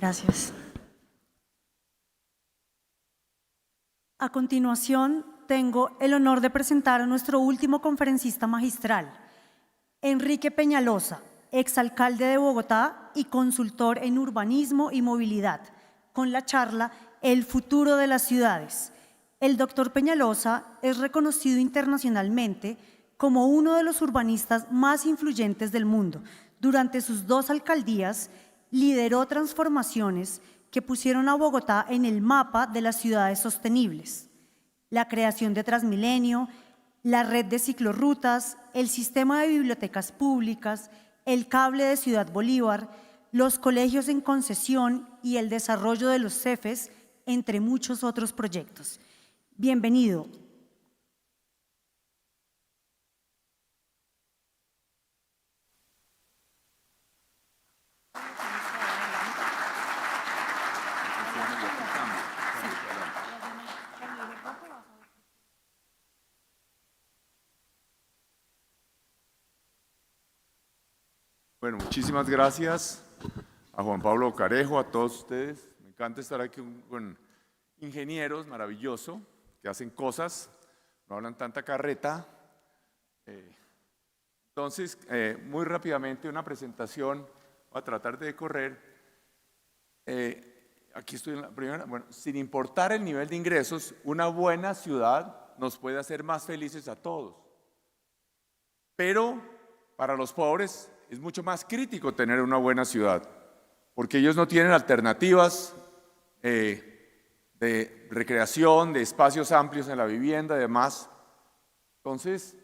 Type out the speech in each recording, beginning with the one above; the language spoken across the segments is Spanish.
Gracias. A continuación, tengo el honor de presentar a nuestro último conferencista magistral, Enrique Peñalosa, exalcalde de Bogotá y consultor en urbanismo y movilidad, con la charla El futuro de las ciudades. El doctor Peñalosa es reconocido internacionalmente como uno de los urbanistas más influyentes del mundo. Durante sus 2 alcaldías, lideró transformaciones que pusieron a Bogotá en el mapa de las ciudades sostenibles. La creación de Transmilenio, la red de ciclorrutas, el sistema de bibliotecas públicas, el cable de Ciudad Bolívar, los colegios en concesión y el desarrollo de los CEFES, entre muchos otros proyectos. Bienvenido. Bueno, muchísimas gracias a Juan Pablo Carejo, a todos ustedes. Me encanta estar aquí con ingenieros, maravilloso, que hacen cosas, no hablan tanta carreta. Entonces, muy rápidamente una presentación, voy a tratar de correr. Aquí estoy en la primera. Bueno, sin importar el nivel de ingresos, una buena ciudad nos puede hacer más felices a todos. Pero para los pobres es mucho más crítico tener una buena ciudad, porque ellos no tienen alternativas de recreación, de espacios amplios en la vivienda y demás. Entonces,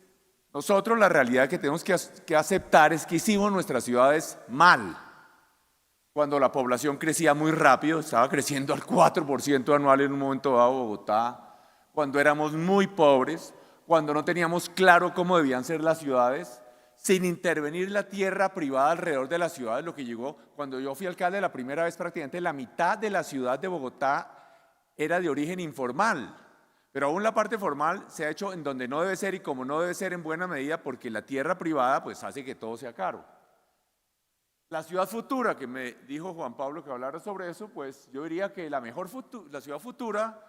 nosotros la realidad que tenemos que aceptar es que hicimos nuestras ciudades mal. Cuando la población crecía muy rápido, estaba creciendo al 4% anual en un momento dado Bogotá, cuando éramos muy pobres, cuando no teníamos claro cómo debían ser las ciudades, sin intervenir la tierra privada alrededor de las ciudades, lo que llegó, cuando yo fui alcalde la primera vez, prácticamente la mitad de la ciudad de Bogotá era de origen informal, pero aún la parte formal se ha hecho en donde no debe ser y como no debe ser en buena medida porque la tierra privada pues hace que todo sea caro. La ciudad futura, que me dijo Juan Pablo que hablara sobre eso, pues yo diría que la ciudad futura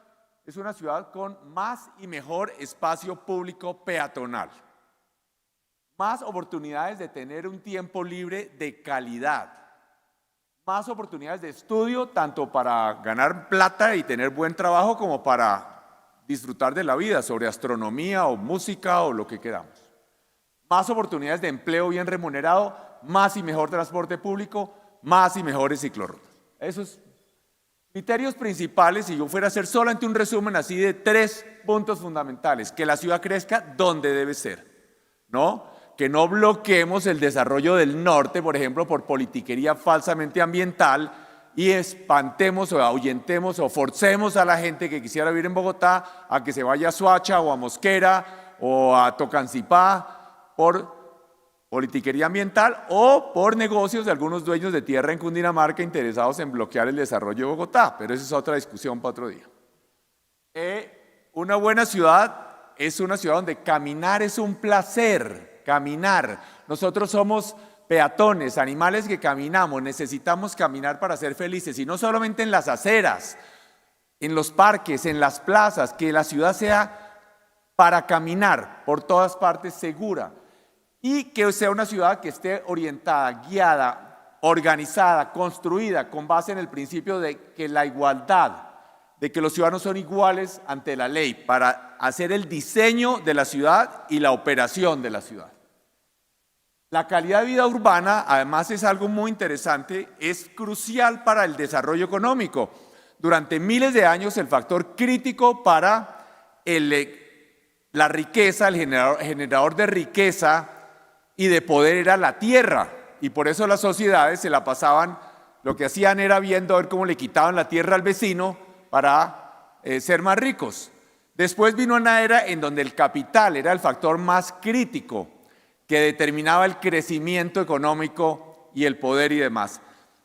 es una ciudad con más y mejor espacio público peatonal. Más oportunidades de tener un tiempo libre de calidad, más oportunidades de estudio, tanto para ganar plata y tener buen trabajo como para disfrutar de la vida, sobre astronomía o música o lo que queramos. Más oportunidades de empleo bien remunerado, más y mejor transporte público, más y mejores ciclorrutas. Esos criterios principales, si yo fuera a hacer solamente un resumen así de 3 puntos fundamentales: que la ciudad crezca donde debe ser, ¿no? Que no bloqueemos el desarrollo del norte, por ejemplo, por politiquería falsamente ambiental y espantemos o ahuyentemos o forcemos a la gente que quisiera vivir en Bogotá a que se vaya a Soacha o a Mosquera o a Tocancipá por politiquería ambiental o por negocios de algunos dueños de tierra en Cundinamarca interesados en bloquear el desarrollo de Bogotá, pero esa es otra discusión para otro día. Una buena ciudad es una ciudad donde caminar es un placer. Caminar. Nosotros somos peatones, animales que caminamos, necesitamos caminar para ser felices, y no solamente en las aceras, en los parques, en las plazas, que la ciudad sea para caminar por todas partes, segura, y que sea una ciudad que esté orientada, guiada, organizada, construida con base en el principio de que la igualdad, de que los ciudadanos son iguales ante la ley, para hacer el diseño de la ciudad y la operación de la ciudad. La calidad de vida urbana, además, es algo muy interesante, es crucial para el desarrollo económico. Durante miles de años, el factor crítico para la riqueza, el generador de riqueza y de poder era la tierra. Y por eso las sociedades se la pasaban, lo que hacían era viendo a ver cómo le quitaban la tierra al vecino para ser más ricos. Después vino una era en donde el capital era el factor más crítico, que determinaba el crecimiento económico y el poder y demás.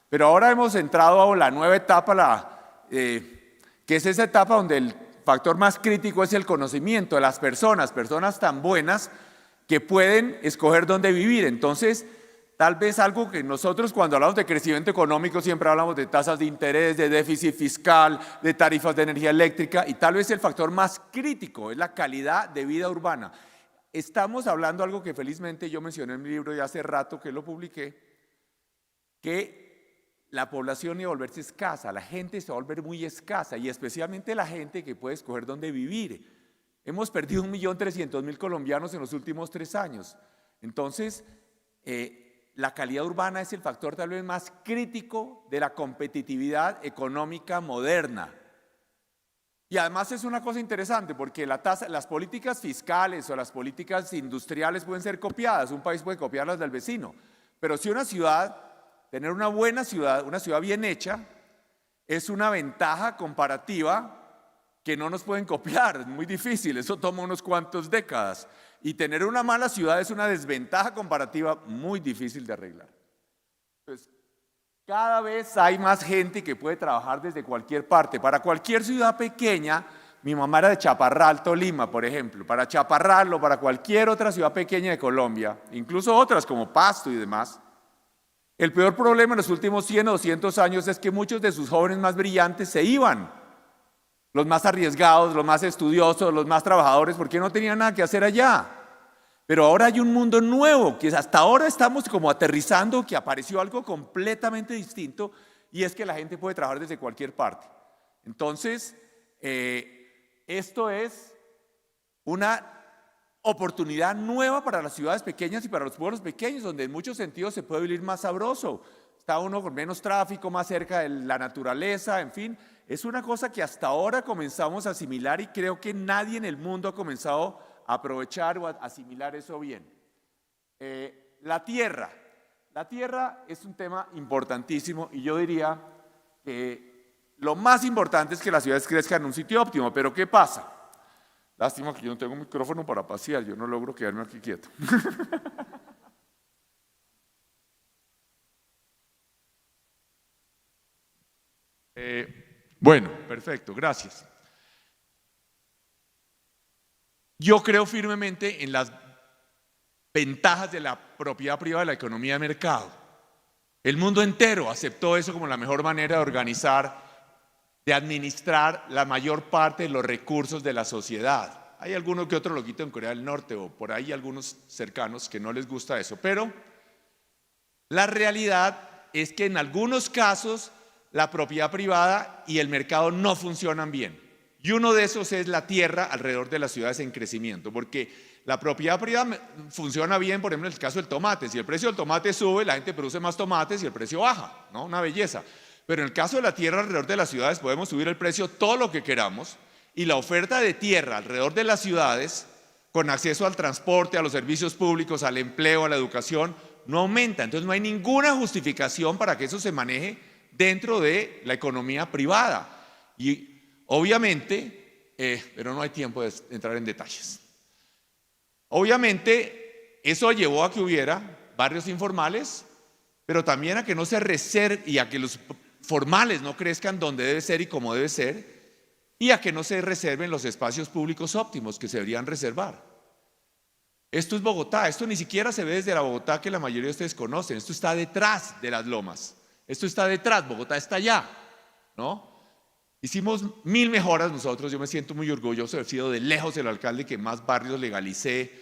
Pero ahora hemos entrado a la nueva etapa, que es esa etapa donde el factor más crítico es el conocimiento de las personas tan buenas que pueden escoger dónde vivir. Entonces, tal vez algo que nosotros cuando hablamos de crecimiento económico siempre hablamos de tasas de interés, de déficit fiscal, de tarifas de energía eléctrica, y tal vez el factor más crítico es la calidad de vida urbana. Estamos hablando de algo que felizmente yo mencioné en mi libro ya hace rato que lo publiqué, que la población iba a volverse escasa, la gente se va a volver muy escasa, y especialmente la gente que puede escoger dónde vivir. Hemos perdido 1.300.000 colombianos en los últimos 3 años. Entonces, la calidad urbana es el factor tal vez más crítico de la competitividad económica moderna. Y además es una cosa interesante porque las políticas fiscales o las políticas industriales pueden ser copiadas, un país puede copiarlas del vecino, pero si una ciudad, tener una buena ciudad, una ciudad bien hecha, es una ventaja comparativa que no nos pueden copiar, es muy difícil, eso toma unos cuantos décadas. Y tener una mala ciudad es una desventaja comparativa muy difícil de arreglar. Pues, cada vez hay más gente que puede trabajar desde cualquier parte. Para cualquier ciudad pequeña, mi mamá era de Chaparral, Tolima, por ejemplo. Para Chaparral o para cualquier otra ciudad pequeña de Colombia, incluso otras como Pasto y demás, el peor problema en los últimos 100 o 200 años es que muchos de sus jóvenes más brillantes se iban. Los más arriesgados, los más estudiosos, los más trabajadores, porque no tenían nada que hacer allá. Pero ahora hay un mundo nuevo, que hasta ahora estamos como aterrizando, que apareció algo completamente distinto, y es que la gente puede trabajar desde cualquier parte. Entonces, esto es una oportunidad nueva para las ciudades pequeñas y para los pueblos pequeños, donde en muchos sentidos se puede vivir más sabroso. Está uno con menos tráfico, más cerca de la naturaleza, en fin. Es una cosa que hasta ahora comenzamos a asimilar y creo que nadie en el mundo ha comenzado a aprovechar o a asimilar eso bien. La tierra es un tema importantísimo y yo diría que lo más importante es que las ciudades crezcan en un sitio óptimo, pero ¿qué pasa? Lástima que yo no tengo un micrófono para pasear, yo no logro quedarme aquí quieto. Bueno, perfecto, gracias. Yo creo firmemente en las ventajas de la propiedad privada de la economía de mercado. El mundo entero aceptó eso como la mejor manera de organizar, de administrar la mayor parte de los recursos de la sociedad. Hay alguno que otro loquito en Corea del Norte o por ahí algunos cercanos que no les gusta eso, pero la realidad es que en algunos casos la propiedad privada y el mercado no funcionan bien. Y uno de esos es la tierra alrededor de las ciudades en crecimiento, porque la propiedad privada funciona bien, por ejemplo, en el caso del tomate. Si el precio del tomate sube, la gente produce más tomates y el precio baja, ¿no? Una belleza. Pero en el caso de la tierra alrededor de las ciudades podemos subir el precio todo lo que queramos y la oferta de tierra alrededor de las ciudades, con acceso al transporte, a los servicios públicos, al empleo, a la educación, no aumenta. Entonces no hay ninguna justificación para que eso se maneje dentro de la economía privada. Y obviamente, pero no hay tiempo de entrar en detalles. Obviamente, eso llevó a que hubiera barrios informales, pero también a que no se reserve y a que los formales no crezcan donde debe ser y como debe ser, y a que no se reserven los espacios públicos óptimos que se deberían reservar. Esto es Bogotá, esto ni siquiera se ve desde la Bogotá que la mayoría de ustedes conocen, esto está detrás de las lomas. Esto está detrás, Bogotá está allá, ¿no? Hicimos 1000 mejoras nosotros, yo me siento muy orgulloso de haber sido de lejos el alcalde que más barrios legalicé,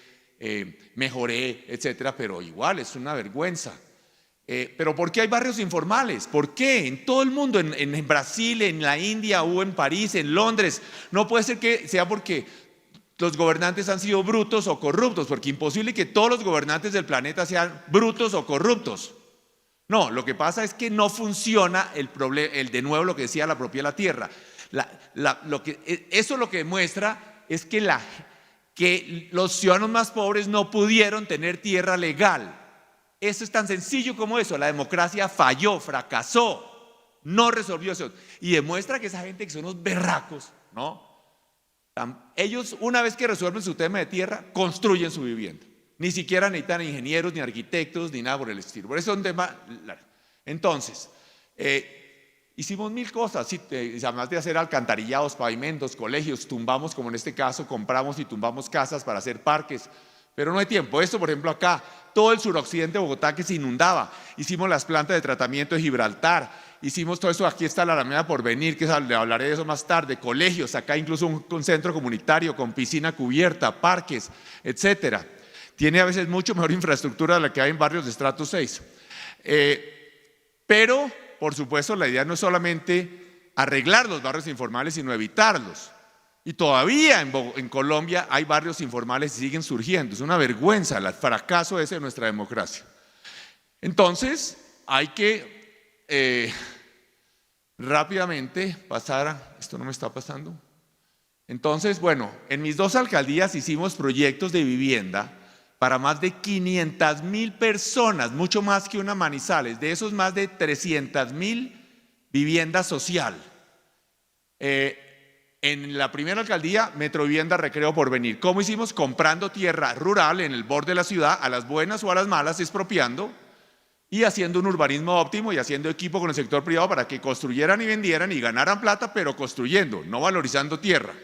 mejoré, etcétera, pero igual es una vergüenza. Pero ¿por qué hay barrios informales? ¿Por qué? En todo el mundo, en Brasil, en la India, o en París, en Londres. No puede ser que sea porque los gobernantes han sido brutos o corruptos, porque imposible que todos los gobernantes del planeta sean brutos o corruptos. No, lo que pasa es que no funciona de nuevo lo que decía la propiedad de la tierra. Eso lo que demuestra es que los ciudadanos más pobres no pudieron tener tierra legal. Eso es tan sencillo como eso. La democracia falló, fracasó, no resolvió eso. Y demuestra que esa gente que son unos berracos, ¿no? Ellos, una vez que resuelven su tema de tierra, construyen su vivienda. Ni siquiera necesitan ingenieros, ni arquitectos, ni nada por el estilo. Por eso es un tema. Entonces, hicimos 1000 cosas, ¿sí? Además de hacer alcantarillados, pavimentos, colegios, tumbamos, como en este caso, compramos y tumbamos casas para hacer parques. Pero no hay tiempo. Esto, por ejemplo, acá, todo el suroccidente de Bogotá que se inundaba. Hicimos las plantas de tratamiento de Gibraltar, hicimos todo eso. Aquí está la Alameda Porvenir, que le hablaré de eso más tarde, colegios, acá incluso un centro comunitario con piscina cubierta, parques, etcétera. Tiene a veces mucho mejor infraestructura de la que hay en barrios de estrato 6. Pero, por supuesto, la idea no es solamente arreglar los barrios informales, sino evitarlos. Y todavía en Colombia hay barrios informales y siguen surgiendo. Es una vergüenza el fracaso ese de nuestra democracia. Entonces, hay que rápidamente pasar a... ¿Esto no me está pasando? Entonces, bueno, en mis 2 alcaldías hicimos proyectos de vivienda para más de 500.000 personas, mucho más que una Manizales. De esos, más de 300.000 vivienda social. En la primera alcaldía, Metrovivienda Recreo Porvenir. ¿Cómo hicimos? Comprando tierra rural en el borde de la ciudad, a las buenas o a las malas, expropiando y haciendo un urbanismo óptimo y haciendo equipo con el sector privado para que construyeran y vendieran y ganaran plata, pero construyendo, no valorizando tierra.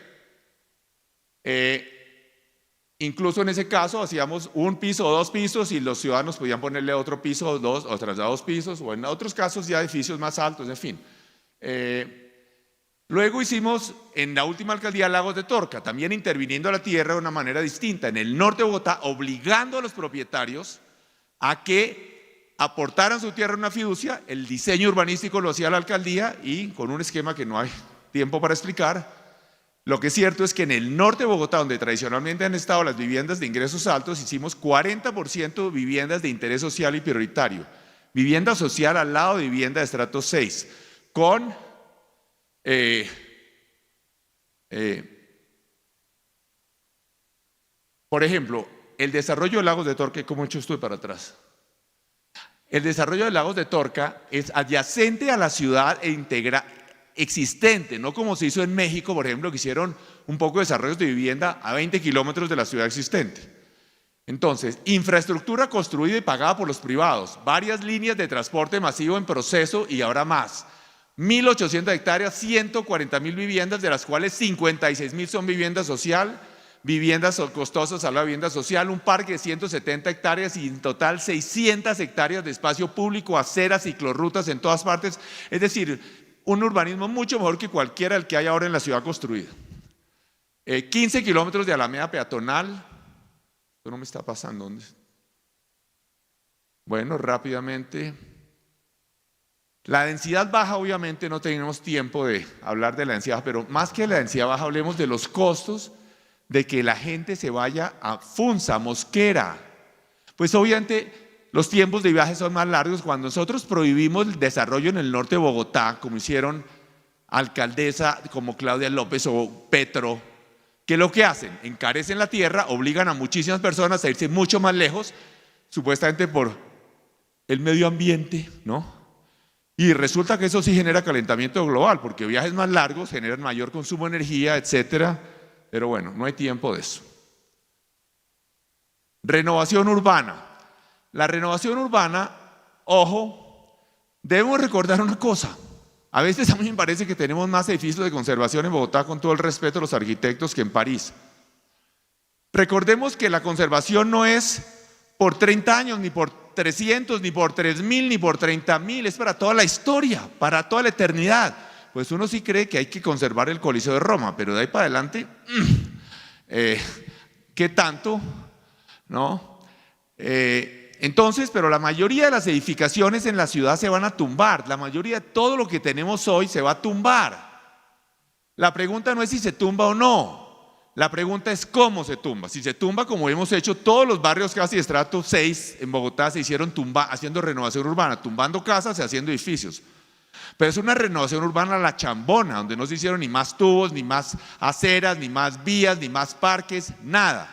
Incluso en ese caso hacíamos 1 piso o 2 pisos y los ciudadanos podían ponerle otro piso o 2, o tras 2 pisos, o en otros casos ya edificios más altos, en fin. Luego hicimos en la última alcaldía Lagos de Torca, también interviniendo a la tierra de una manera distinta, en el norte de Bogotá, obligando a los propietarios a que aportaran su tierra en una fiducia. El diseño urbanístico lo hacía la alcaldía y con un esquema que no hay tiempo para explicar. Lo que es cierto es que en el norte de Bogotá, donde tradicionalmente han estado las viviendas de ingresos altos, hicimos 40% viviendas de interés social y prioritario. Vivienda social al lado de vivienda de estrato 6, con por ejemplo, el desarrollo de Lagos de Torca, ¿cómo he hecho esto de para atrás? El desarrollo de Lagos de Torca es adyacente a la ciudad existente, no como se hizo en México, por ejemplo, que hicieron un poco de desarrollos de vivienda a 20 kilómetros de la ciudad existente. Entonces, infraestructura construida y pagada por los privados, varias líneas de transporte masivo en proceso y ahora más. 1.800 hectáreas, 140.000 viviendas, de las cuales 56.000 son vivienda social, viviendas costosas a la vivienda social, un parque de 170 hectáreas y en total 600 hectáreas de espacio público, aceras, ciclorrutas en todas partes. Es decir, un urbanismo mucho mejor que cualquiera del que hay ahora en la ciudad construida. 15 kilómetros de alameda peatonal. Esto no me está pasando. ¿Dónde? Bueno, rápidamente. La densidad baja, obviamente no tenemos tiempo de hablar de la densidad, pero más que la densidad baja, hablemos de los costos de que la gente se vaya a Funza, Mosquera. Pues obviamente los tiempos de viaje son más largos. Cuando nosotros prohibimos el desarrollo en el norte de Bogotá, como hicieron alcaldesa como Claudia López o Petro, ¿qué es lo que hacen? Encarecen la tierra, obligan a muchísimas personas a irse mucho más lejos, supuestamente por el medio ambiente, ¿no? Y resulta que eso sí genera calentamiento global, porque viajes más largos generan mayor consumo de energía, etcétera. Pero bueno, no hay tiempo de eso. Renovación urbana. La renovación urbana, ojo, debemos recordar una cosa. A veces a mí me parece que tenemos más edificios de conservación en Bogotá, con todo el respeto a los arquitectos, que en París. Recordemos que la conservación no es por 30 años, ni por 300, ni por 3.000, ni por 30.000, es para toda la historia, para toda la eternidad. Pues uno sí cree que hay que conservar el Coliseo de Roma, pero de ahí para adelante, ¿qué tanto? ¿No? Entonces, pero la mayoría de las edificaciones en la ciudad se van a tumbar, la mayoría de todo lo que tenemos hoy se va a tumbar. La pregunta no es si se tumba o no. La pregunta es cómo se tumba. Si se tumba, como hemos hecho, todos los barrios casi de estrato 6 en Bogotá se hicieron haciendo renovación urbana, tumbando casas y haciendo edificios. Pero es una renovación urbana a la chambona, donde no se hicieron ni más tubos, ni más aceras, ni más vías, ni más parques, nada.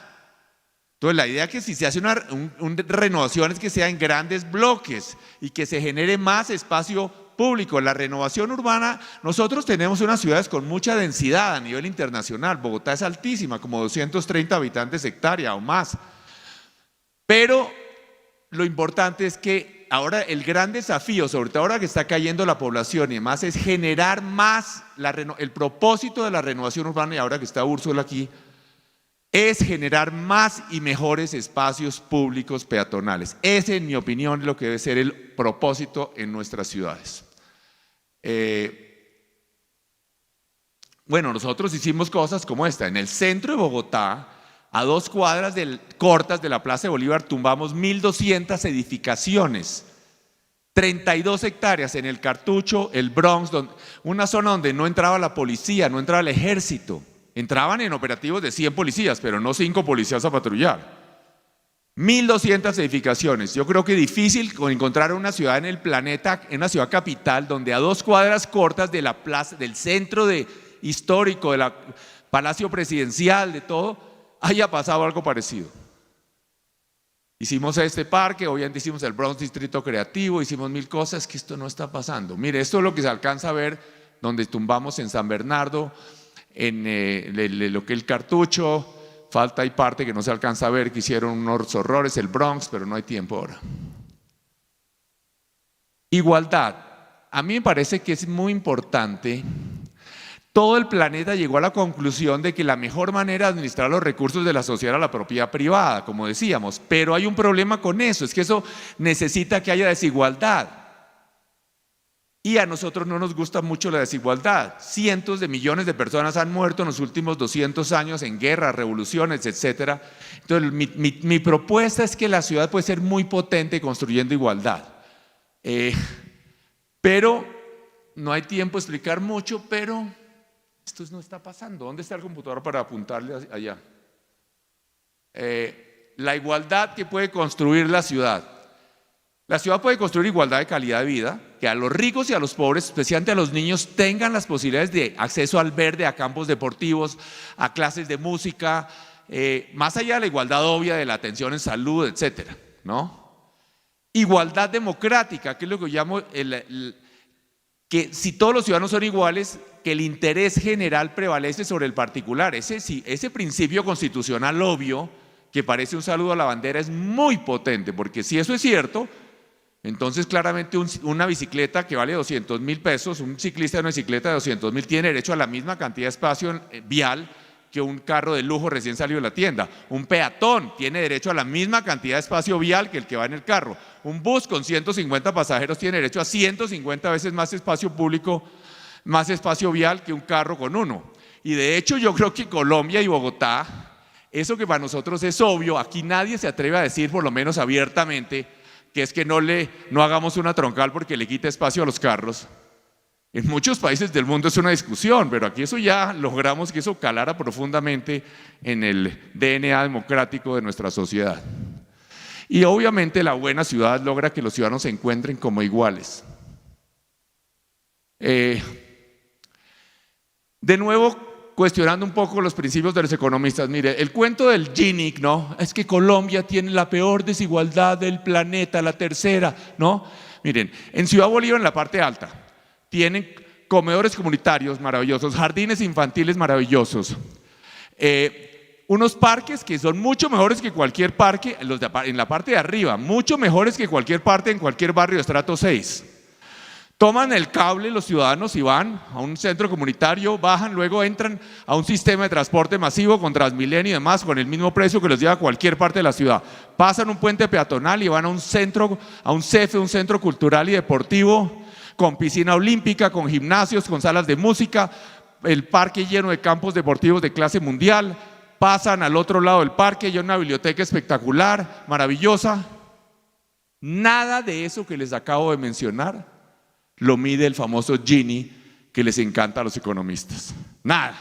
Entonces la idea es que si se hace una renovación es que sea en grandes bloques y que se genere más espacio público. La renovación urbana, nosotros tenemos unas ciudades con mucha densidad a nivel internacional. Bogotá es altísima, como 230 habitantes hectárea o más. Pero lo importante es que ahora el gran desafío, sobre todo ahora que está cayendo la población y demás, es generar más el propósito de la renovación urbana. Y ahora que está Úrsula aquí, es generar más y mejores espacios públicos peatonales. Ese, en mi opinión, es lo que debe ser el propósito en nuestras ciudades. Bueno, nosotros hicimos cosas como esta. En el centro de Bogotá, a 2 cuadras cortas de la Plaza de Bolívar, tumbamos 1.200 edificaciones, 32 hectáreas en el Cartucho, el Bronx, una zona donde no entraba la policía, no entraba el ejército. Entraban en operativos de 100 policías, pero no 5 policías a patrullar. 1.200 edificaciones. Yo creo que es difícil encontrar una ciudad en el planeta, en una ciudad capital, donde a 2 cuadras cortas de la plaza, del centro histórico, del Palacio Presidencial, de todo, haya pasado algo parecido. Hicimos este parque, obviamente hicimos el Bronx Distrito Creativo, hicimos 1000 cosas, que esto no está pasando. Mire, esto es lo que se alcanza a ver donde tumbamos en San Bernardo, en lo que es el Cartucho. Falta hay parte que no se alcanza a ver, que hicieron unos horrores, el Bronx, pero no hay tiempo ahora. Igualdad. A mí me parece que es muy importante. Todo el planeta llegó a la conclusión de que la mejor manera de administrar los recursos de la sociedad era la propiedad privada, como decíamos, pero hay un problema con eso, es que eso necesita que haya desigualdad. Y a nosotros no nos gusta mucho la desigualdad. Cientos de millones de personas han muerto en los últimos 200 años en guerras, revoluciones, etc. Entonces, mi propuesta es que la ciudad puede ser muy potente construyendo igualdad. Pero no hay tiempo de explicar mucho, pero esto no está pasando. ¿Dónde está el computador para apuntarle allá? La igualdad que puede construir la ciudad. La ciudad puede construir igualdad de calidad de vida, que a los ricos y a los pobres, especialmente a los niños, tengan las posibilidades de acceso al verde, a campos deportivos, a clases de música, más allá de la igualdad obvia de la atención en salud, etcétera, ¿no? Igualdad democrática, que es lo que llamo que si todos los ciudadanos son iguales, que el interés general prevalece sobre el particular. Ese principio constitucional obvio, que parece un saludo a la bandera, es muy potente, porque si eso es cierto, entonces claramente una bicicleta que vale 200.000 pesos, un ciclista de una bicicleta de 200.000 tiene derecho a la misma cantidad de espacio vial que un carro de lujo recién salido de la tienda. Un peatón tiene derecho a la misma cantidad de espacio vial que el que va en el carro. Un bus con 150 pasajeros tiene derecho a 150 veces más espacio público, más espacio vial que un carro con uno. Y de hecho yo creo que Colombia y Bogotá, eso que para nosotros es obvio, aquí nadie se atreve a decir, por lo menos abiertamente, que es que no hagamos una troncal porque le quita espacio a los carros. En muchos países del mundo es una discusión, pero aquí eso ya logramos que eso calara profundamente en el DNA democrático de nuestra sociedad. Y obviamente la buena ciudad logra que los ciudadanos se encuentren como iguales. De nuevo, cuestionando un poco los principios de los economistas. Mire, el cuento del Gini, ¿no? Es que Colombia tiene la peor desigualdad del planeta, la tercera, ¿no? Miren, en Ciudad Bolívar, en la parte alta, tienen comedores comunitarios maravillosos, jardines infantiles maravillosos, unos parques que son mucho mejores que cualquier parque, en la parte de arriba, mucho mejores que cualquier parte en cualquier barrio de estrato 6. Toman el cable los ciudadanos y van a un centro comunitario, bajan, luego entran a un sistema de transporte masivo con Transmilenio y demás, con el mismo precio que los lleva a cualquier parte de la ciudad. Pasan un puente peatonal y van a un centro, a un CEFE, un centro cultural y deportivo, con piscina olímpica, con gimnasios, con salas de música, el parque lleno de campos deportivos de clase mundial. Pasan al otro lado del parque y hay una biblioteca espectacular, maravillosa. Nada de eso que les acabo de mencionar lo mide el famoso Gini que les encanta a los economistas. Nada.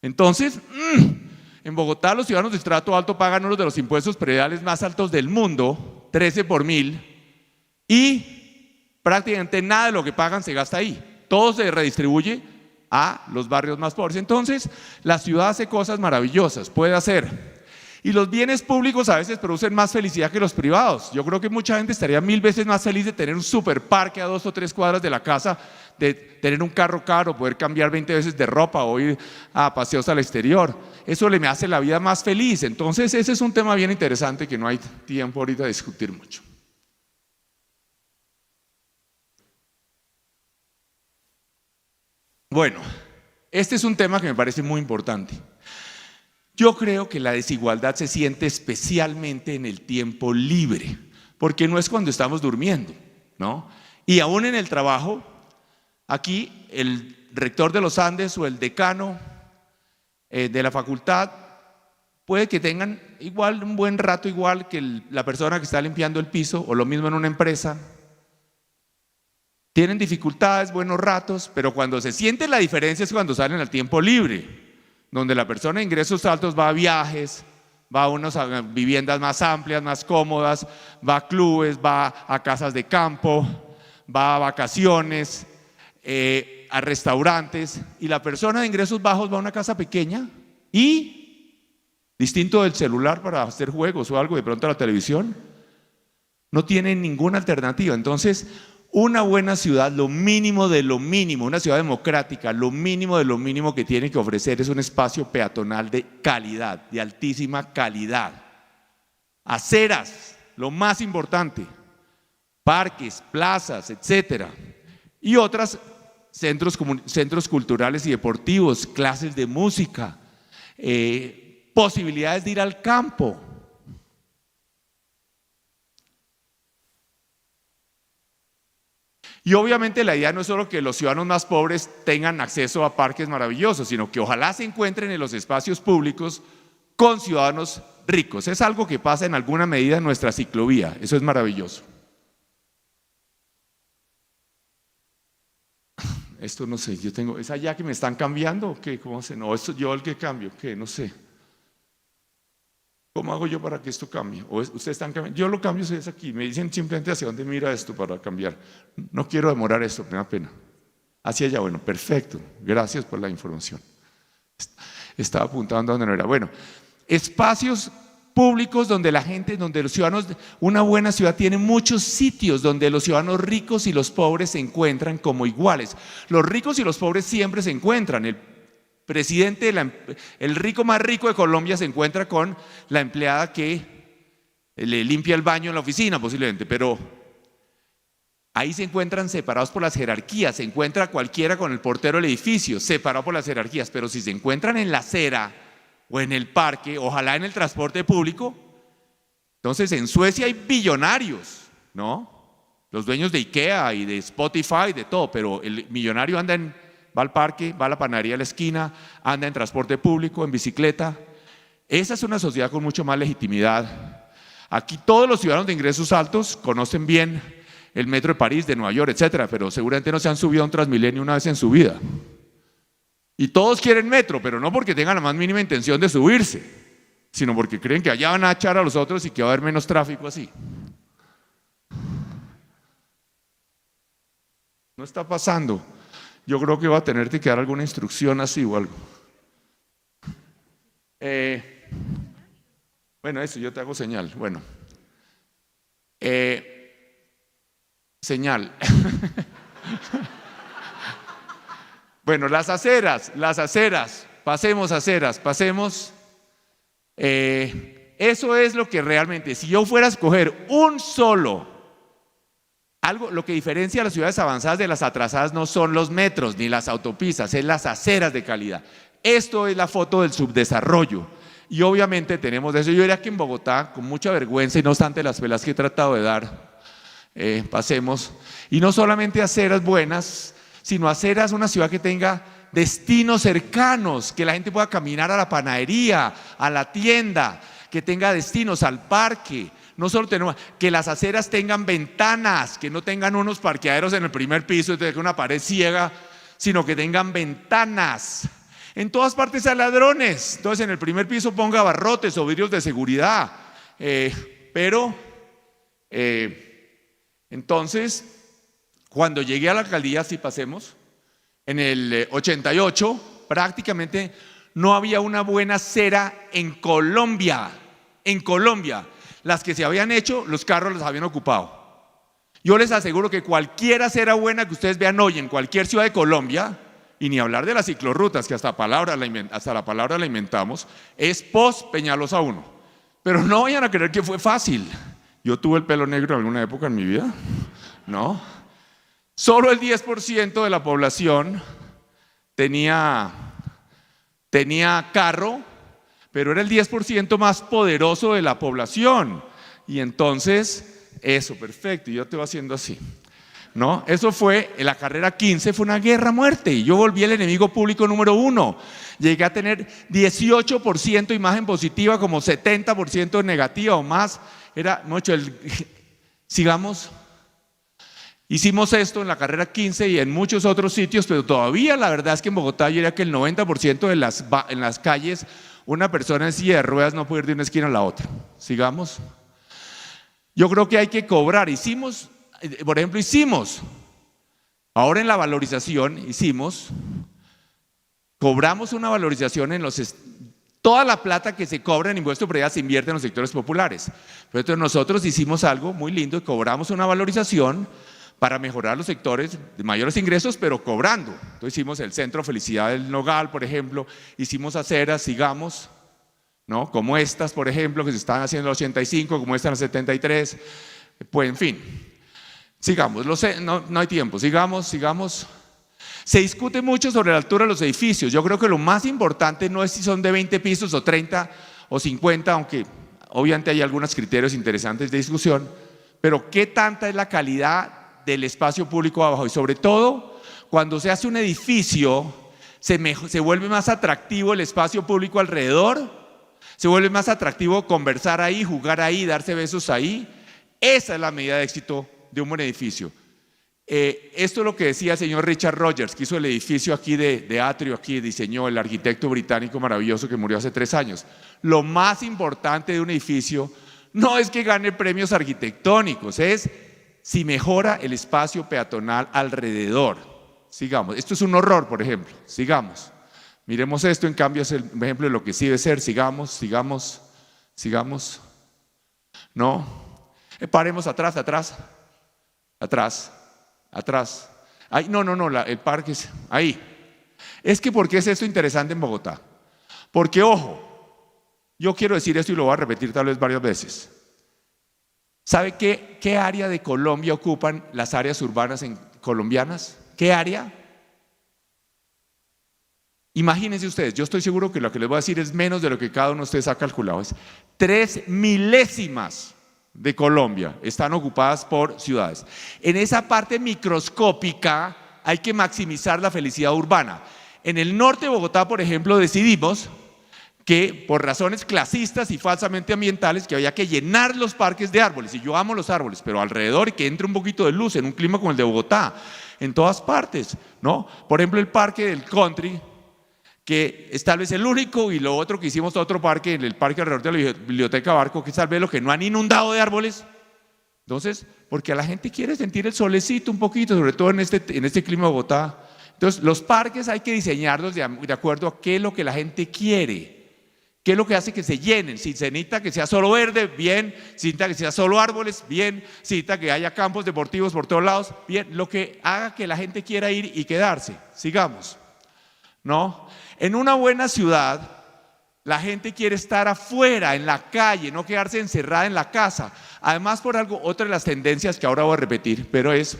Entonces, en Bogotá los ciudadanos de estrato alto pagan uno de los impuestos prediales más altos del mundo, 13 por 1000, y prácticamente nada de lo que pagan se gasta ahí. Todo se redistribuye a los barrios más pobres. Entonces, la ciudad hace cosas maravillosas, puede hacer. Y los bienes públicos a veces producen más felicidad que los privados. Yo creo que mucha gente estaría 1000 veces más feliz de tener un superparque a 2 o 3 cuadras de la casa, de tener un carro caro, poder cambiar 20 veces de ropa o ir a paseos al exterior. Eso le me hace la vida más feliz. Entonces ese es un tema bien interesante que no hay tiempo ahorita de discutir mucho. Bueno, este es un tema que me parece muy importante. Yo creo que la desigualdad se siente especialmente en el tiempo libre, porque no es cuando estamos durmiendo, ¿no? Y aún en el trabajo, aquí el rector de los Andes o el decano de la facultad puede que tengan igual un buen rato igual que la persona que está limpiando el piso, o lo mismo en una empresa. Tienen dificultades, buenos ratos, pero cuando se siente la diferencia es cuando salen al tiempo libre, donde la persona de ingresos altos va a viajes, va a viviendas más amplias, más cómodas, va a clubes, va a casas de campo, va a vacaciones, a restaurantes, y la persona de ingresos bajos va a una casa pequeña y, distinto del celular para hacer juegos o algo, de pronto la televisión, no tiene ninguna alternativa. Entonces, una buena ciudad, lo mínimo de lo mínimo, una ciudad democrática, lo mínimo de lo mínimo que tiene que ofrecer es un espacio peatonal de calidad, de altísima calidad. Aceras, lo más importante, parques, plazas, etcétera. Y otras, centros culturales y deportivos, clases de música, posibilidades de ir al campo. Y obviamente la idea no es solo que los ciudadanos más pobres tengan acceso a parques maravillosos, sino que ojalá se encuentren en los espacios públicos con ciudadanos ricos. Es algo que pasa en alguna medida en nuestra ciclovía, eso es maravilloso. Esto no sé, yo tengo, ¿es allá que me están cambiando o qué? ¿Cómo se? No, esto yo el que cambio, ¿qué? No sé. ¿Cómo hago yo para que esto cambie? ¿O ustedes están cambiando? Yo lo cambio, es aquí. Me dicen simplemente hacia dónde mira esto para cambiar. No quiero demorar esto, me da pena. Hacia allá, bueno, perfecto. Gracias por la información. Estaba apuntando a donde no era. Bueno, espacios públicos donde la gente, donde los ciudadanos, una buena ciudad tiene muchos sitios donde los ciudadanos ricos y los pobres se encuentran como iguales. Los ricos y los pobres siempre se encuentran. El presidente, el rico más rico de Colombia se encuentra con la empleada que le limpia el baño en la oficina posiblemente, pero ahí se encuentran separados por las jerarquías. Se encuentra cualquiera con el portero del edificio, separado por las jerarquías, pero si se encuentran en la acera o en el parque, ojalá en el transporte público. Entonces en Suecia hay billonarios, ¿no? Los dueños de IKEA y de Spotify, de todo, pero el millonario va al parque, va a la panadería a la esquina, anda en transporte público, en bicicleta. Esa es una sociedad con mucho más legitimidad. Aquí todos los ciudadanos de ingresos altos conocen bien el metro de París, de Nueva York, etcétera, pero seguramente no se han subido a un Transmilenio una vez en su vida. Y todos quieren metro, pero no porque tengan la más mínima intención de subirse, sino porque creen que allá van a echar a los otros y que va a haber menos tráfico así. No está pasando. Yo creo que va a tener que dar alguna instrucción así o algo. Bueno, eso, yo te hago señal. Bueno. Señal. Bueno, las aceras, pasemos aceras, pasemos. Eso es lo que realmente, si yo fuera a escoger un solo, algo, lo que diferencia a las ciudades avanzadas de las atrasadas no son los metros ni las autopistas, es las aceras de calidad. Esto es la foto del subdesarrollo. Y obviamente tenemos eso. Yo diría que en Bogotá, con mucha vergüenza, y no obstante las pelas que he tratado de dar, pasemos. Y no solamente aceras buenas, sino aceras, una ciudad que tenga destinos cercanos, que la gente pueda caminar a la panadería, a la tienda, que tenga destinos al parque. No solo tenemos, que las aceras tengan ventanas, que no tengan unos parqueaderos en el primer piso, entonces una pared ciega, sino que tengan ventanas. En todas partes hay ladrones, entonces en el primer piso ponga abarrotes o vidrios de seguridad. Entonces, cuando llegué a la alcaldía, si pasemos, en el 88, prácticamente no había una buena acera en Colombia. En Colombia, las que se habían hecho, los carros las habían ocupado. Yo les aseguro que cualquier acera buena que ustedes vean hoy en cualquier ciudad de Colombia, y ni hablar de las ciclorrutas, que hasta la palabra la inventamos, es post Peñalosa 1. Pero no vayan a creer que fue fácil. Yo tuve el pelo negro en alguna época en mi vida, ¿no? Solo el 10% de la población tenía carro, pero era el 10% más poderoso de la población. Y entonces, eso, perfecto, y yo te voy haciendo así, ¿no? Eso fue, en la carrera 15 fue una guerra a muerte, y yo volví el enemigo público número 1. Llegué a tener 18% imagen positiva, como 70% negativa o más. Era mucho sigamos. Hicimos esto en la carrera 15 y en muchos otros sitios, pero todavía la verdad es que en Bogotá yo diría que el 90% en las calles una persona en silla de ruedas no puede ir de una esquina a la otra. Sigamos. Yo creo que hay que cobrar. Por ejemplo, ahora en la valorización cobramos una valorización toda la plata que se cobra en impuesto predial se invierte en los sectores populares. Pero entonces nosotros hicimos algo muy lindo y cobramos una valorización para mejorar los sectores de mayores ingresos, pero cobrando. Entonces hicimos el Centro Felicidad del Nogal, por ejemplo, hicimos aceras, sigamos, ¿no? Como estas, por ejemplo, que se están haciendo en el 85, como esta en el 73, pues en fin, sigamos, no hay tiempo, sigamos. Se discute mucho sobre la altura de los edificios. Yo creo que lo más importante no es si son de 20 pisos o 30 o 50, aunque obviamente hay algunos criterios interesantes de discusión, pero qué tanta es la calidad del espacio público abajo, y sobre todo cuando se hace un edificio se vuelve más atractivo el espacio público alrededor, se vuelve más atractivo conversar ahí, jugar ahí, darse besos ahí. Esa es la medida de éxito de un buen edificio. Esto es lo que decía el señor Richard Rogers, que hizo el edificio aquí de Atrio, aquí diseñó, el arquitecto británico maravilloso que murió hace 3 años. Lo más importante de un edificio no es que gane premios arquitectónicos, es si mejora el espacio peatonal alrededor. Sigamos. Esto es un horror, por ejemplo. Sigamos. Miremos esto, en cambio es el ejemplo de lo que sí debe ser. Sigamos. No. Paremos atrás. Ahí, no, el parque es ahí. Es que ¿por qué es esto interesante en Bogotá? Porque, ojo, yo quiero decir esto y lo voy a repetir tal vez varias veces. ¿Sabe qué área de Colombia ocupan las áreas urbanas colombianas? ¿Qué área? Imagínense ustedes, yo estoy seguro que lo que les voy a decir es menos de lo que cada uno de ustedes ha calculado. Es 3 milésimas de Colombia están ocupadas por ciudades. En esa parte microscópica hay que maximizar la felicidad urbana. En el norte de Bogotá, por ejemplo, decidimos que por razones clasistas y falsamente ambientales que había que llenar los parques de árboles, y yo amo los árboles, pero alrededor, y que entre un poquito de luz en un clima como el de Bogotá, en todas partes, ¿no? Por ejemplo, el parque del Country, que es tal vez el único, y lo otro que hicimos otro parque, en el parque alrededor de la Biblioteca Barco, que es tal vez lo que no han inundado de árboles. Entonces, porque a la gente quiere sentir el solecito un poquito, sobre todo en este clima de Bogotá. Entonces, los parques hay que diseñarlos de acuerdo a qué es lo que la gente quiere. ¿Qué es lo que hace que se llenen? Si se necesita que sea solo verde, bien. Si necesita que sea solo árboles, bien. Si necesita que haya campos deportivos por todos lados, bien. Lo que haga que la gente quiera ir y quedarse. Sigamos. ¿No? En una buena ciudad, la gente quiere estar afuera, en la calle, no quedarse encerrada en la casa. Además, por algo, otra de las tendencias que ahora voy a repetir, pero es,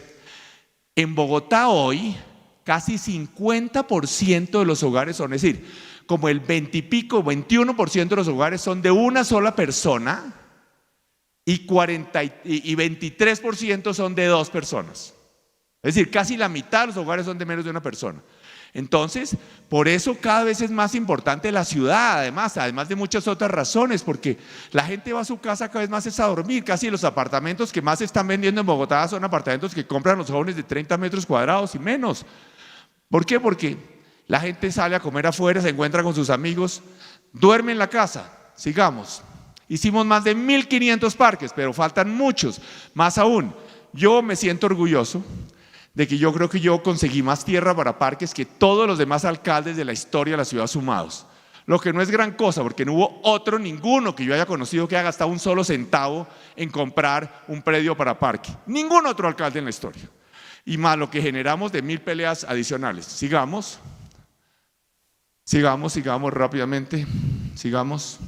en Bogotá hoy, casi 50% de los hogares son, es decir, como el 20 y pico, 21% de los hogares son de una sola persona y 23% son de 2 personas. Es decir, casi la mitad de los hogares son de menos de una persona. Entonces, por eso cada vez es más importante la ciudad, además de muchas otras razones, porque la gente va a su casa cada vez más es a dormir. Casi los apartamentos que más se están vendiendo en Bogotá son apartamentos que compran los jóvenes de 30 metros cuadrados y menos. ¿Por qué? Porque la gente sale a comer afuera, se encuentra con sus amigos, duerme en la casa. Sigamos. Hicimos más de 1.500 parques, pero faltan muchos. Más aún, yo me siento orgulloso de que yo creo que yo conseguí más tierra para parques que todos los demás alcaldes de la historia de la ciudad sumados. Lo que no es gran cosa, porque no hubo ninguno que yo haya conocido que haya gastado un solo centavo en comprar un predio para parque. Ningún otro alcalde en la historia. Y más lo que generamos de 1.000 peleas adicionales. Sigamos rápidamente. Sigamos.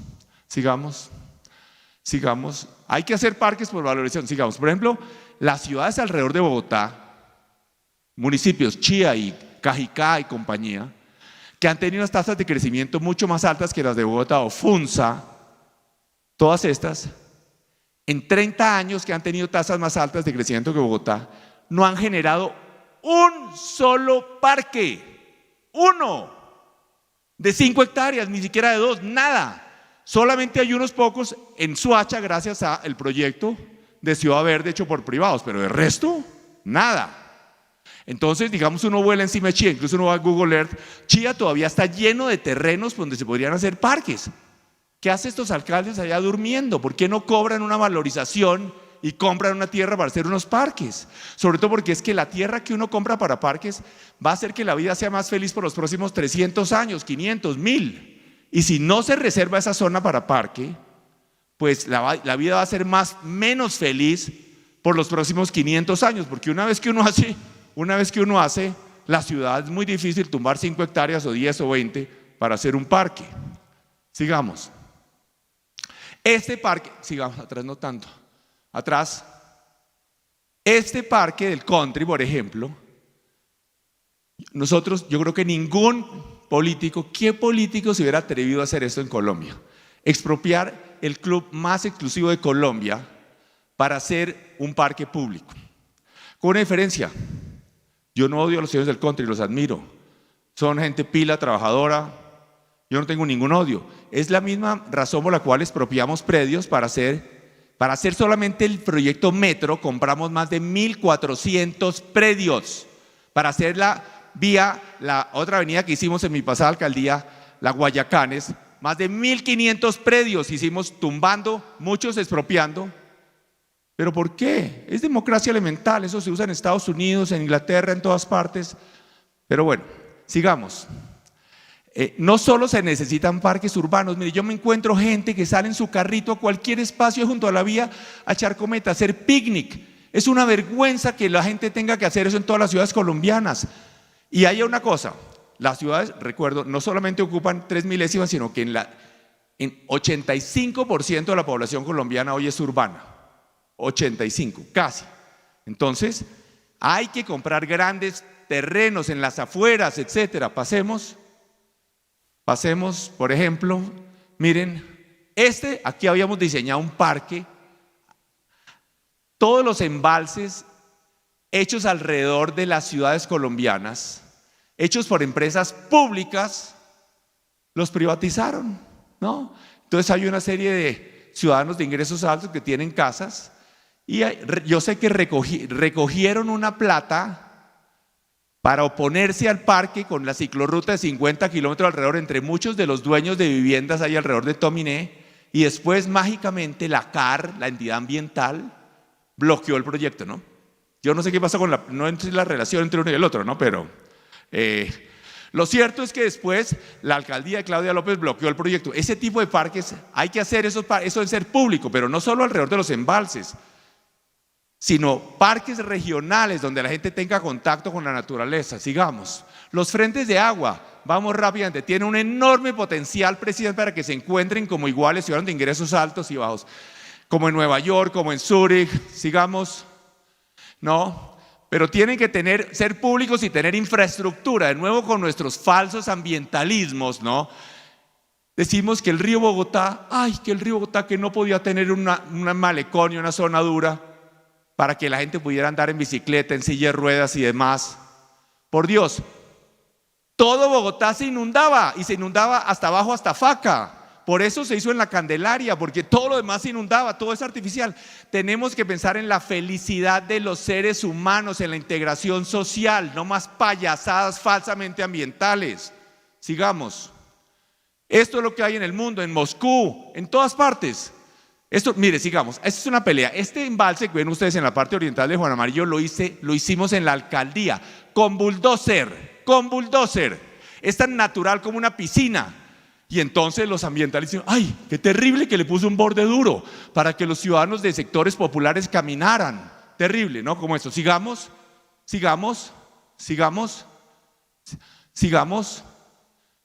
Hay que hacer parques por valorización. Sigamos. Por ejemplo, las ciudades alrededor de Bogotá, municipios Chía y Cajicá y compañía, que han tenido unas tasas de crecimiento mucho más altas que las de Bogotá o Funza, todas estas, en 30 años que han tenido tasas más altas de crecimiento que Bogotá, no han generado un solo parque, uno, de 5 hectáreas, ni siquiera de 2, nada. Solamente hay unos pocos en Soacha gracias al proyecto de Ciudad Verde hecho por privados, pero de resto, nada. Entonces, digamos, uno vuela encima de Chía, incluso uno va a Google Earth, Chía todavía está lleno de terrenos donde se podrían hacer parques. ¿Qué hacen estos alcaldes allá durmiendo? ¿Por qué no cobran una valorización y compran una tierra para hacer unos parques? Sobre todo porque es que la tierra que uno compra para parques va a hacer que la vida sea más feliz por los próximos 300 años, 500, 1000. Y si no se reserva esa zona para parque, pues la vida va a ser menos feliz por los próximos 500 años, porque una vez que uno hace la ciudad, es muy difícil tumbar 5 hectáreas o 10 o 20 para hacer un parque. Sigamos. Este parque, sigamos, atrás no tanto, atrás, este parque del country, por ejemplo, yo creo que ningún político, ¿qué político se hubiera atrevido a hacer esto en Colombia? Expropiar el club más exclusivo de Colombia para hacer un parque público. Con una diferencia, yo no odio a los señores del country, los admiro. Son gente pila, trabajadora, yo no tengo ningún odio. Es la misma razón por la cual expropiamos predios para hacer solamente el proyecto Metro, compramos más de 1.400 predios para hacer la otra avenida que hicimos en mi pasada alcaldía, la Guayacanes, más de 1.500 predios hicimos tumbando, muchos expropiando. ¿Pero por qué? Es democracia elemental, eso se usa en Estados Unidos, en Inglaterra, en todas partes. Pero bueno, sigamos. No solo se necesitan parques urbanos, mire, yo me encuentro gente que sale en su carrito a cualquier espacio junto a la vía a echar cometa, a hacer picnic. Es una vergüenza que la gente tenga que hacer eso en todas las ciudades colombianas. Y hay una cosa, las ciudades, recuerdo, no solamente ocupan 3 milésimas, sino que en 85% de la población colombiana hoy es urbana. 85, casi. Entonces, hay que comprar grandes terrenos en las afueras, etcétera. Pasemos, por ejemplo, miren, aquí habíamos diseñado un parque, todos los embalses hechos alrededor de las ciudades colombianas, hechos por empresas públicas, los privatizaron, ¿no? Entonces hay una serie de ciudadanos de ingresos altos que tienen casas y yo sé que recogieron una plata para oponerse al parque con la ciclorruta de 50 kilómetros alrededor entre muchos de los dueños de viviendas ahí alrededor de Tominé, y después mágicamente la CAR, la entidad ambiental, bloqueó el proyecto, ¿no? Yo no sé qué pasó con no es la relación entre uno y el otro, ¿no? Pero lo cierto es que después la alcaldía de Claudia López bloqueó el proyecto. Ese tipo de parques, hay que hacer eso en ser público, pero no solo alrededor de los embalses, sino parques regionales donde la gente tenga contacto con la naturaleza. Sigamos. Los frentes de agua, vamos rápidamente, tienen un enorme potencial precisamente para que se encuentren como iguales ciudadanos de ingresos altos y bajos, como en Nueva York, como en Zúrich. Sigamos. No, pero tienen que ser públicos y tener infraestructura. De nuevo con nuestros falsos ambientalismos, ¿no? Decimos que el río Bogotá, que no podía tener un malecón y una zona dura para que la gente pudiera andar en bicicleta, en silla de ruedas y demás. Por Dios, todo Bogotá se inundaba, y se inundaba hasta abajo, hasta Faca. Por eso se hizo en la Candelaria, porque todo lo demás se inundaba, todo es artificial. Tenemos que pensar en la felicidad de los seres humanos, en la integración social, no más payasadas falsamente ambientales. Sigamos. Esto es lo que hay en el mundo, en Moscú, en todas partes. Mire, sigamos. Esta es una pelea. Este embalse que ven ustedes en la parte oriental de Juan Amarillo lo hicimos en la alcaldía, con bulldozer. Es tan natural como una piscina. Y entonces los ambientalistas dicen, ¡ay, qué terrible que le puso un borde duro para que los ciudadanos de sectores populares caminaran! Terrible, ¿no? Como eso. Sigamos.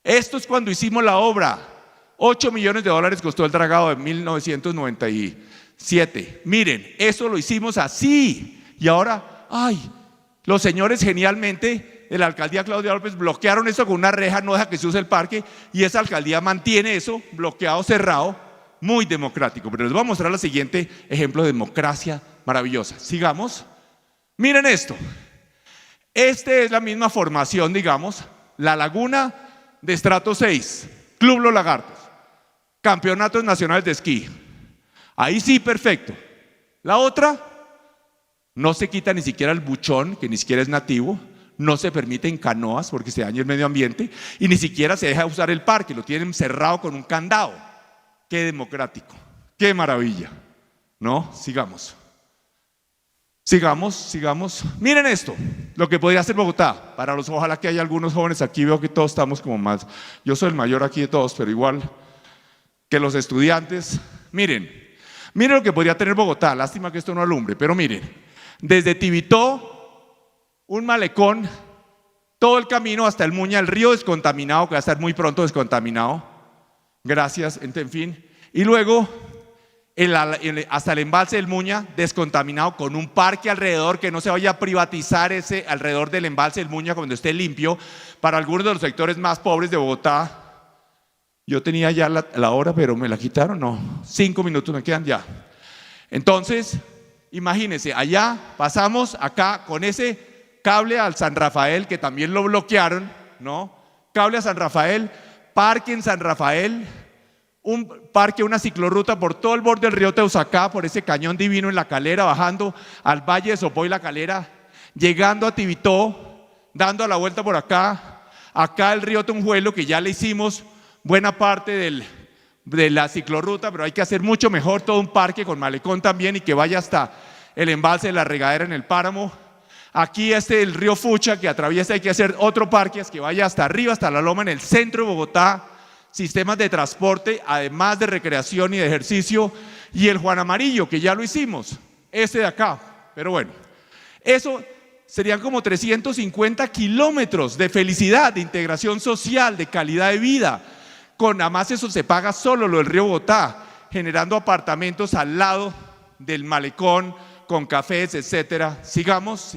Esto es cuando hicimos la obra. $8 millones costó el dragado de 1997. Miren, eso lo hicimos así. Y ahora, los señores genialmente de la alcaldía Claudia López bloquearon eso con una reja, no deja que se use el parque, y esa alcaldía mantiene eso bloqueado, cerrado, muy democrático. Pero les voy a mostrar el siguiente ejemplo de democracia maravillosa. Sigamos. Miren esto. Este es la misma formación, digamos, la laguna de estrato 6, Club Los Lagartos, campeonatos nacionales de esquí. Ahí sí, perfecto. La otra, no se quita ni siquiera el buchón, que ni siquiera es nativo, no se permiten canoas porque se daña el medio ambiente y ni siquiera se deja usar el parque, lo tienen cerrado con un candado. Qué democrático, qué maravilla, ¿no? Sigamos. Sigamos. Miren esto, lo que podría hacer Bogotá. Ojalá que haya algunos jóvenes aquí, veo que todos estamos como más. Yo soy el mayor aquí de todos, pero igual que los estudiantes. Miren lo que podría tener Bogotá. Lástima que esto no alumbre, pero miren. Desde Tibitó, un malecón, todo el camino hasta el Muña, el río descontaminado, que va a estar muy pronto descontaminado. Gracias, en fin. Y luego hasta el embalse del Muña descontaminado con un parque alrededor, que no se vaya a privatizar ese alrededor del embalse del Muña cuando esté limpio para algunos de los sectores más pobres de Bogotá. Yo tenía ya la hora, pero me la quitaron, no, 5 minutos me quedan ya. Entonces, imagínense, allá pasamos acá con ese cable al San Rafael, que también lo bloquearon, ¿no? Cable a San Rafael, parque en San Rafael, un parque, una ciclorruta por todo el borde del río Teusacá, por ese cañón divino en La Calera, bajando al Valle de Sopó y La Calera, llegando a Tibitó, dando la vuelta por acá el río Tunjuelo, que ya le hicimos buena parte de la ciclorruta, pero hay que hacer mucho mejor, todo un parque con malecón también y que vaya hasta el embalse de la regadera en el páramo. Aquí el río Fucha que atraviesa, hay que hacer otro parque que vaya hasta arriba, hasta la loma en el centro de Bogotá. Sistemas de transporte, además de recreación y de ejercicio, y el Juan Amarillo, que ya lo hicimos, de acá. Pero bueno, eso serían como 350 kilómetros de felicidad, de integración social, de calidad de vida. Además eso se paga solo lo del río Bogotá, generando apartamentos al lado del malecón, con cafés, etcétera. Sigamos.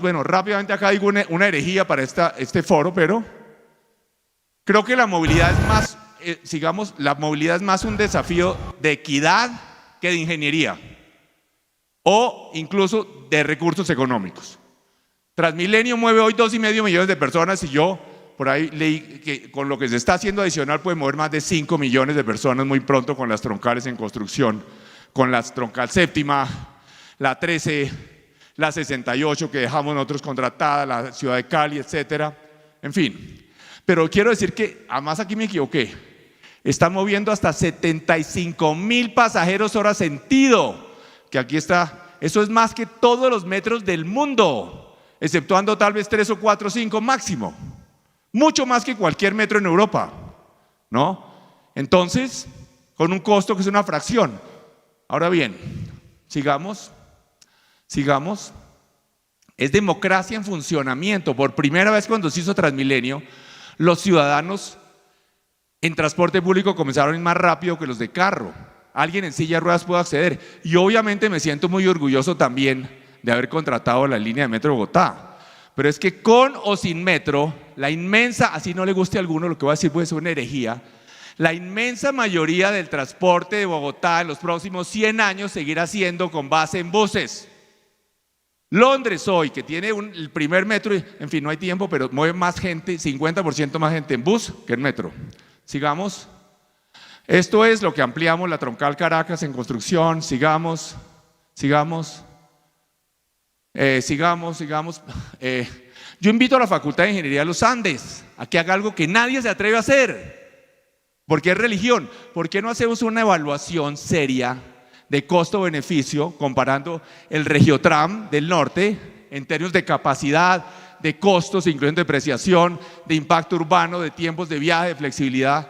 Bueno, rápidamente acá digo una herejía para este foro, pero creo que la movilidad es más un desafío de equidad que de ingeniería o incluso de recursos económicos. Transmilenio mueve hoy 2,5 millones de personas y yo por ahí leí que con lo que se está haciendo adicional puede mover más de 5 millones de personas muy pronto con las troncales en construcción, con la troncal séptima, la 13, la 68 que dejamos nosotros contratada, la ciudad de Cali, etcétera. En fin, pero quiero decir que, además aquí me equivoqué, están moviendo hasta 75,000 pasajeros hora sentido, que aquí está, eso es más que todos los metros del mundo, exceptuando tal vez 3 o 4 o 5 máximo, mucho más que cualquier metro en Europa, ¿no? Entonces, con un costo que es una fracción. Ahora bien, sigamos. Es democracia en funcionamiento. Por primera vez cuando se hizo Transmilenio, los ciudadanos en transporte público comenzaron a ir más rápido que los de carro. Alguien en silla de ruedas puede acceder. Y obviamente me siento muy orgulloso también de haber contratado la línea de Metro de Bogotá. Pero es que con o sin metro, la inmensa, así no le guste a alguno, lo que voy a decir puede ser una herejía, la inmensa mayoría del transporte de Bogotá en los próximos 100 años seguirá siendo con base en buses. Londres hoy, que tiene el primer metro, en fin, no hay tiempo, pero mueve más gente, 50% más gente en bus que en metro. Sigamos. Esto es lo que ampliamos la troncal Caracas en construcción. Sigamos. Yo invito a la Facultad de Ingeniería de los Andes a que haga algo que nadie se atreve a hacer, porque es religión. ¿Por qué no hacemos una evaluación seria de costo-beneficio comparando el Regiotram del norte en términos de capacidad, de costos, incluyendo depreciación, de impacto urbano, de tiempos de viaje, de flexibilidad?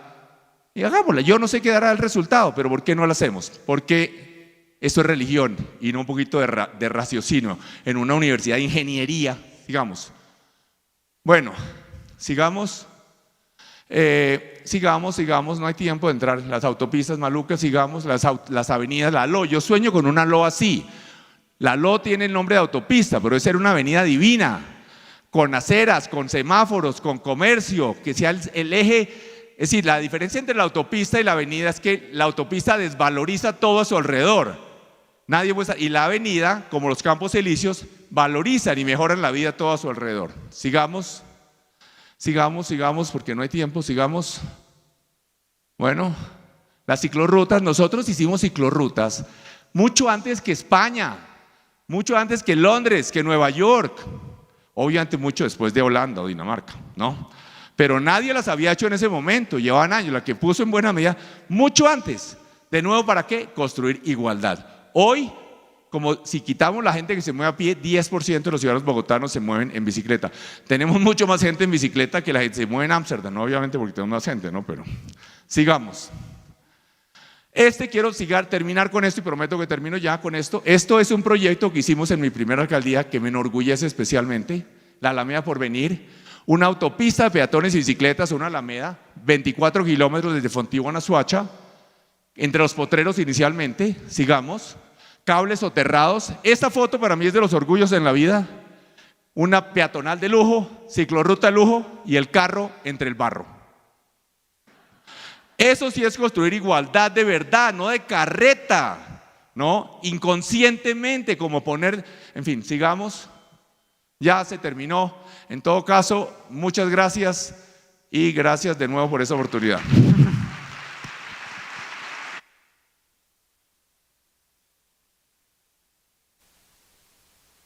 Y hagámosla. Yo no sé qué dará el resultado, pero ¿por qué no lo hacemos? Porque esto es religión y no un poquito de raciocinio en una universidad de ingeniería, digamos. Bueno, sigamos, no hay tiempo de entrar. Las autopistas malucas, sigamos, las avenidas, la ALO. Yo sueño con una ALO así. La LO tiene el nombre de autopista, pero debe ser una avenida divina, con aceras, con semáforos, con comercio, que sea el eje. Es decir, la diferencia entre la autopista y la avenida es que la autopista desvaloriza todo a su alrededor. Nadie puede estar, y la avenida, como los Campos Elíseos, valorizan y mejoran la vida todo a su alrededor. Sigamos, porque no hay tiempo, sigamos. Bueno, las ciclorrutas, nosotros hicimos ciclorrutas mucho antes que España, mucho antes que Londres, que Nueva York, obviamente mucho después de Holanda o Dinamarca, ¿no? Pero nadie las había hecho en ese momento, llevaban años, la que puso en buena medida mucho antes. De nuevo, ¿para qué? Construir igualdad. Hoy, como si quitamos la gente que se mueve a pie, 10% de los ciudadanos bogotanos se mueven en bicicleta. Tenemos mucho más gente en bicicleta que la gente se mueve en Ámsterdam, ¿no? Obviamente porque tenemos más gente, ¿no? Pero sigamos. Quiero terminar con esto y prometo que termino ya con esto. Esto es un proyecto que hicimos en mi primera alcaldía que me enorgullece especialmente, la Alameda Porvenir, una autopista de peatones y bicicletas, una alameda, 24 kilómetros desde Fontibón a Suacha, entre los potreros inicialmente, sigamos, cables soterrados. Esta foto para mí es de los orgullos en la vida, una peatonal de lujo, ciclorruta de lujo y el carro entre el barro. Eso sí es construir igualdad de verdad, no de carreta, ¿no? Inconscientemente, como poner, en fin, sigamos. Ya se terminó. En todo caso, muchas gracias y gracias de nuevo por esa oportunidad.